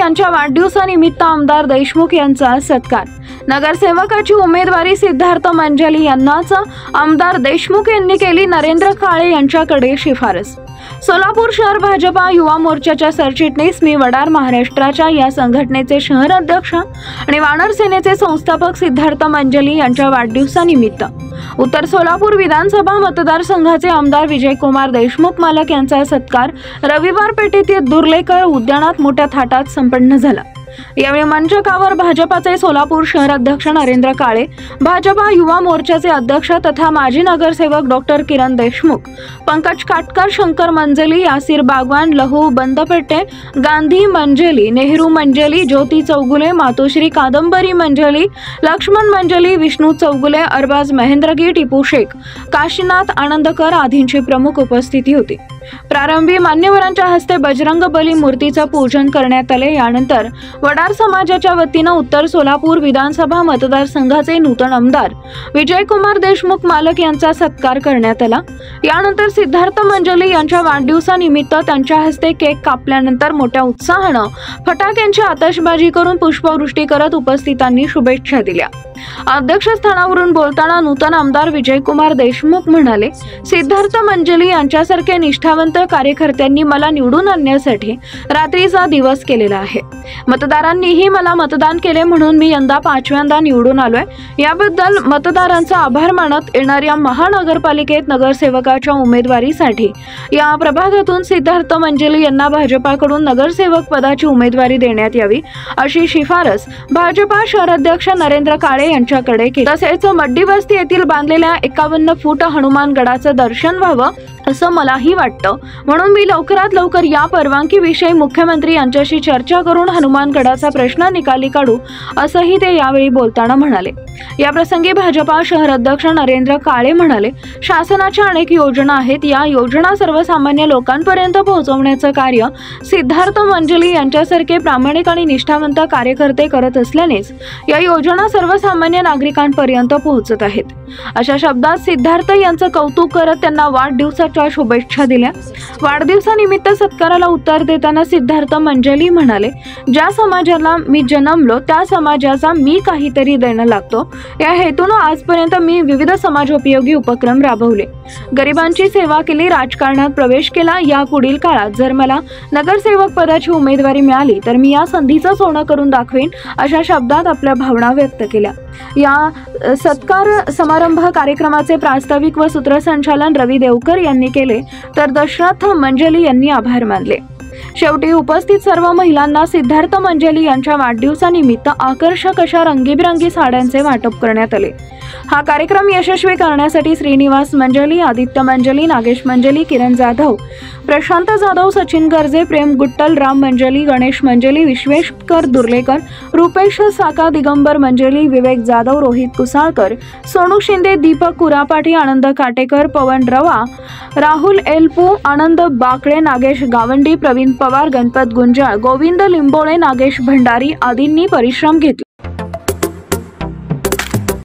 यांच्या वाढदिवसानिमित्त आमदार देशमुख यांचा सत्कार। नगरसेवकाची उमेदवारी सिद्धार्थ मंजली यांनाच आमदार देशमुख यांनी केली। नरेंद्र काळे यांच्याकडे शिफारस। सोलापूर शहर भाजपा युवा मोर्चाच्या सरचिटणीस मी वडार महाराष्ट्राच्या या संघटनेचे शहर अध्यक्ष आणि वानर सेनेचे संस्थापक सिद्धार्थ मंजली यांच्या वाढदिवसानिमित्त उत्तर सोलापूर विधानसभा मतदारसंघाचे आमदार विजयकुमार देशमुख मालक यांचा सत्कार रविवार पेठेतील दुर्लेकर उद्यानात मोठ्या थाटात संपन्न झाला। यावेळी मंचकावर भाजपाचे सोलापूर शहर अध्यक्ष नरेंद्र काळे, भाजपा युवा मोर्चाचे अध्यक्ष तथा माजी नगरसेवक डॉक्टर किरण देशमुख, पंकज काटकर, शंकर मंजली, यासिर बागवान, लहू बंदपेटे, गांधी मंजली, नेहरू मंजली, ज्योती चौगुले, मातोश्री कादंबरी मंजली, लक्ष्मण मंजली, विष्णू चौगुले, अरबाज महेंद्रगी, टिपू शेख, काशीनाथ आनंदकर आदींची प्रमुख उपस्थिती होती। प्रारंभी मान्यवरांच्या हस्ते बजरंग बली मूर्तीचं पूजन करण्यात आले। यानंतर वडार समाजाच्या वतीने उत्तर सोलापूर विधानसभा मतदारसंघाचे नूतन आमदार विजयकुमार देशमुख मालक यांचा सत्कार करण्यात आला। यानंतर सिद्धार्थ मंजली यांच्या वाढदिवसानिमित्त त्यांच्या हस्ते केक कापल्यानंतर मोठ्या उत्साहाने फटाक्यांची आतषबाजी करून पुष्पवृष्टी करत उपस्थितांनी शुभेच्छा दिल्या। अध्यक्षस्थानावरून बोलताना नूतन आमदार विजयकुमार देशमुख म्हणाले, सिद्धार्थ मंजली यांच्यासारखे निष्ठावंत कार्यकर्त्यांनी मला निवडून आणण्यासाठी रात्रीचा दिवस केलेला आहे। मतदारांनीही मला मतदान केले म्हणून मी यंदा 5व्यांदा निवडून आलोय। याबद्दल मतदारांचा आभार मानत येणाऱ्या महानगरपालिकेत नगरसेवकाच्या उमेदवारीसाठी या प्रभागातून सिद्धार्थ मंजली यांना भाजपाकडून नगरसेवक पदाची उमेदवारी देण्यात यावी अशी शिफारस भाजपा शहराध्यक्ष नरेंद्र काळे यांच्याकडे केली। तसेच मड्डीबस्ती येथील बांधलेल्या 51 फूट हनुमान गडाचं दर्शन व्हावं असं मलाही वाटतं, म्हणून मी लवकरात लवकर या परवानगीविषयी मुख्यमंत्री यांच्याशी चर्चा करून हनुमान गडाचा प्रश्न निकाली काढू असंही ते यावेळी बोलताना म्हणाले। या प्रसंगी भाजपा शहर अध्यक्ष नरेंद्र काळे म्हणाले, शासनाच्या अनेक योजना आहेत, या योजना सर्वसामान्य लोकांपर्यंत पोहोचवण्याचं कार्य सिद्धार्थ मंजली यांच्यासारखे प्रामाणिक आणि निष्ठावंत कार्यकर्ते करत असल्यानेच या योजना सर्वसामान्य नागरिकांपर्यंत पोहोचत आहेत। अशा शब्दात सिद्धार्थ यांचं कौतुक करत त्यांना वाढदिवसाच्या शुभेच्छा दिल्या। वाढदिवसानिमित्त सत्काराला उत्तर देताना सिद्धार्थ मंजली म्हणाले, ज्या समाजाला मी जन्मलो त्या समाजाचा मी काहीतरी देणं लागतो, या हेतून आजपर्यंत मी विविध समाजोपयोगी उपक्रम राबवले, गरिबांची सेवा केली, राजकारणात प्रवेश केला। या पुढील काळात जर मला नगरसेवक पदाची उमेदवारी मिळाली तर मी या संधीचं सोनं करून दाखवेन अशा शब्दात आपल्या भावना व्यक्त केल्या। या सत्कार समारंभ कार्यक्रमाचे प्रास्ताविक व सूत्रसंचालन रवी देवकर यांनी केले, तर दशरथ मंजली यांनी आभार मानले। शेवटी उपस्थित सर्व महिलांना सिद्धार्थ मंजली यांच्या वाढदिवसानिमित्त आकर्षक अशा रंगीबिरंगी साड्यांचे वाटप करण्यात आले। हा कार्यक्रम यशस्वी करण्यासाठी श्रीनिवास मंजली, आदित्य मंजली, नागेश मंजली, किरण जाधव, प्रशांत जाधव, सचिन गर्जे, प्रेम गुट्टल, राम मंजली, गणेश मंजली, विश्वेश्वर दुर्लेकर, रुपेश साका, दिगंबर मंजली, विवेक जाधव, रोहित कुसाळकर, सोनू शिंदे, दीपक कुरापाटी, आनंद काटेकर, पवन रवा, राहुल एलपू, आनंद बाकळे, नागेश गावंडी, प्रवीण पवार, गणपत गुंजाळ, गोविंद लिंबोळे, नागेश भंडारी आदींनी परिश्रम घेतले।